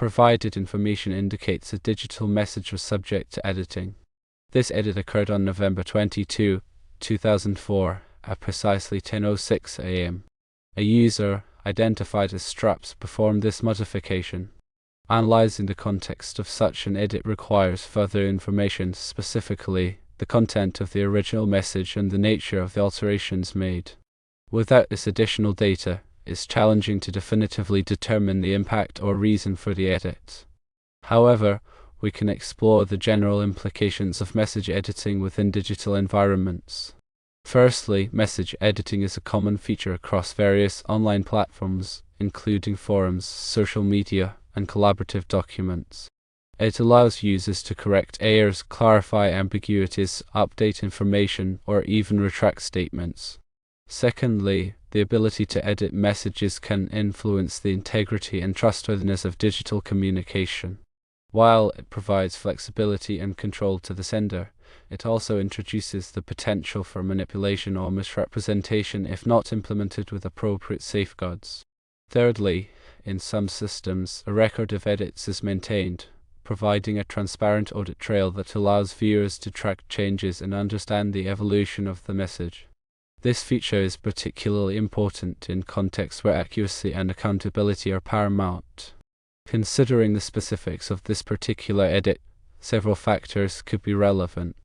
provided information indicates a digital message was subject to editing. This edit occurred on November 22, 2004, at precisely 10:06 a.m. A user, identified as Straps, performed this modification. Analyzing the context of such an edit requires further information, specifically the content of the original message and the nature of the alterations made. Without this additional data, it's challenging to definitively determine the impact or reason for the edit. However, we can explore the general implications of message editing within digital environments. Firstly, message editing is a common feature across various online platforms, including forums, social media, and collaborative documents. It allows users to correct errors, clarify ambiguities, update information, or even retract statements. Secondly, the ability to edit messages can influence the integrity and trustworthiness of digital communication. While it provides flexibility and control to the sender, it also introduces the potential for manipulation or misrepresentation if not implemented with appropriate safeguards. Thirdly, in some systems, a record of edits is maintained, providing a transparent audit trail that allows viewers to track changes and understand the evolution of the message. This feature is particularly important in contexts where accuracy and accountability are paramount. Considering the specifics of this particular edit, several factors could be relevant.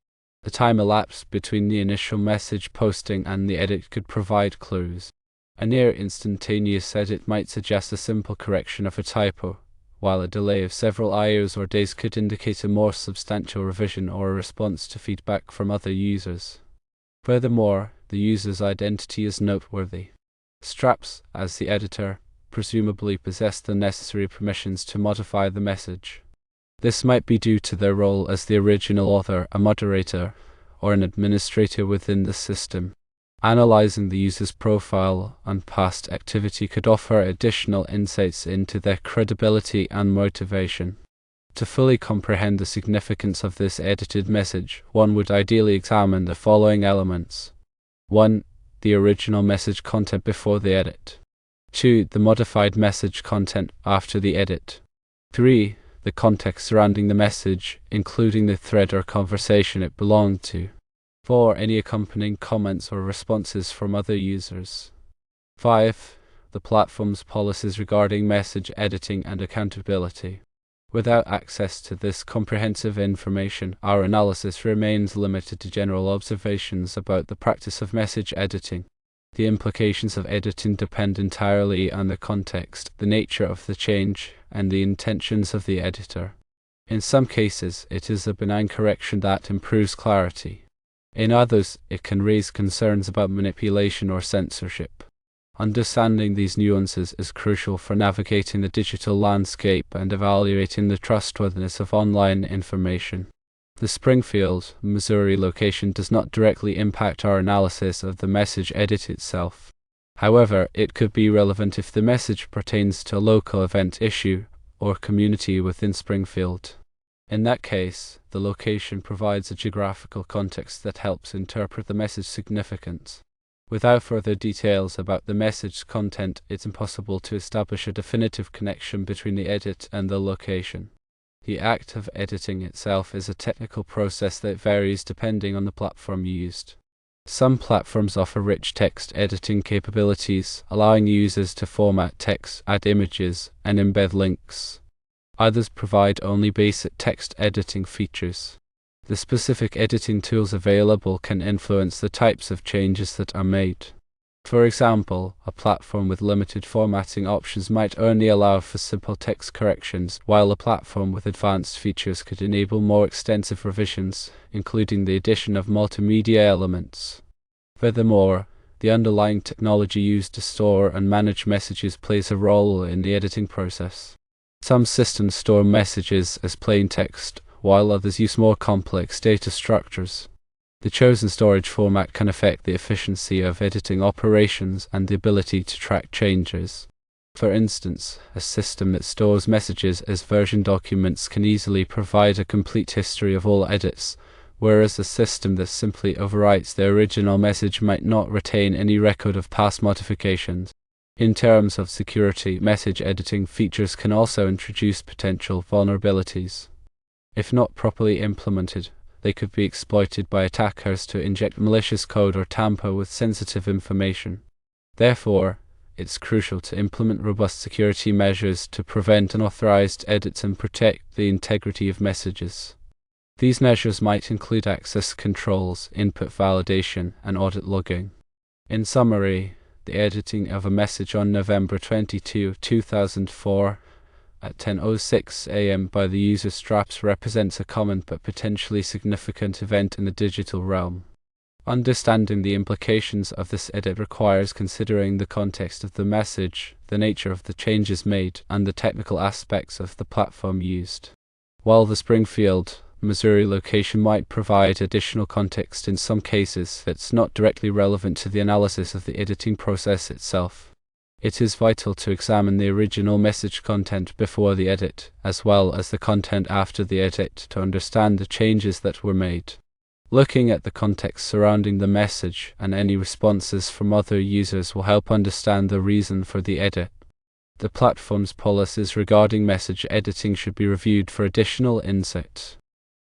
The time elapsed between the initial message posting and the edit could provide clues. A near-instantaneous edit might suggest a simple correction of a typo, while a delay of several hours or days could indicate a more substantial revision or a response to feedback from other users. Furthermore, the user's identity is noteworthy. Straps, as the editor, presumably possessed the necessary permissions to modify the message. This might be due to their role as the original author, a moderator, or an administrator within the system. Analyzing the user's profile and past activity could offer additional insights into their credibility and motivation. To fully comprehend the significance of this edited message, one would ideally examine the following elements. 1. The original message content before the edit. 2. The modified message content after the edit. 3. The context surrounding the message, including the thread or conversation it belonged to. 4. Any accompanying comments or responses from other users. 5. The platform's policies regarding message editing and accountability. Without access to this comprehensive information, our analysis remains limited to general observations about the practice of message editing. The implications of editing depend entirely on the context, the nature of the change, and the intentions of the editor. In some cases, it is a benign correction that improves clarity. In others, it can raise concerns about manipulation or censorship. Understanding these nuances is crucial for navigating the digital landscape and evaluating the trustworthiness of online information. The Springfield, Missouri location does not directly impact our analysis of the message edit itself. However, it could be relevant if the message pertains to a local event, issue, or community within Springfield. In that case, the location provides a geographical context that helps interpret the message significance. Without further details about the message's content, it's impossible to establish a definitive connection between the edit and the location. The act of editing itself is a technical process that varies depending on the platform used. Some platforms offer rich text editing capabilities, allowing users to format text, add images, and embed links. Others provide only basic text editing features. The specific editing tools available can influence the types of changes that are made. For example, a platform with limited formatting options might only allow for simple text corrections, while a platform with advanced features could enable more extensive revisions, including the addition of multimedia elements. Furthermore, the underlying technology used to store and manage messages plays a role in the editing process. Some systems store messages as plain text, while others use more complex data structures. The chosen storage format can affect the efficiency of editing operations and the ability to track changes. For instance, a system that stores messages as version documents can easily provide a complete history of all edits, whereas a system that simply overwrites the original message might not retain any record of past modifications. In terms of security, message editing features can also introduce potential vulnerabilities. If not properly implemented, they could be exploited by attackers to inject malicious code or tamper with sensitive information. Therefore, it's crucial to implement robust security measures to prevent unauthorized edits and protect the integrity of messages. These measures might include access controls, input validation, and audit logging. In summary, the editing of a message on November 22, 2004 at 10:06 a.m. by the user Straps represents a common but potentially significant event in the digital realm. Understanding the implications of this edit requires considering the context of the message, the nature of the changes made, and the technical aspects of the platform used. While the Springfield, Missouri location might provide additional context in some cases, it's not directly relevant to the analysis of the editing process itself. It is vital to examine the original message content before the edit, as well as the content after the edit, to understand the changes that were made. Looking at the context surrounding the message and any responses from other users will help understand the reason for the edit. The platform's policies regarding message editing should be reviewed for additional insight.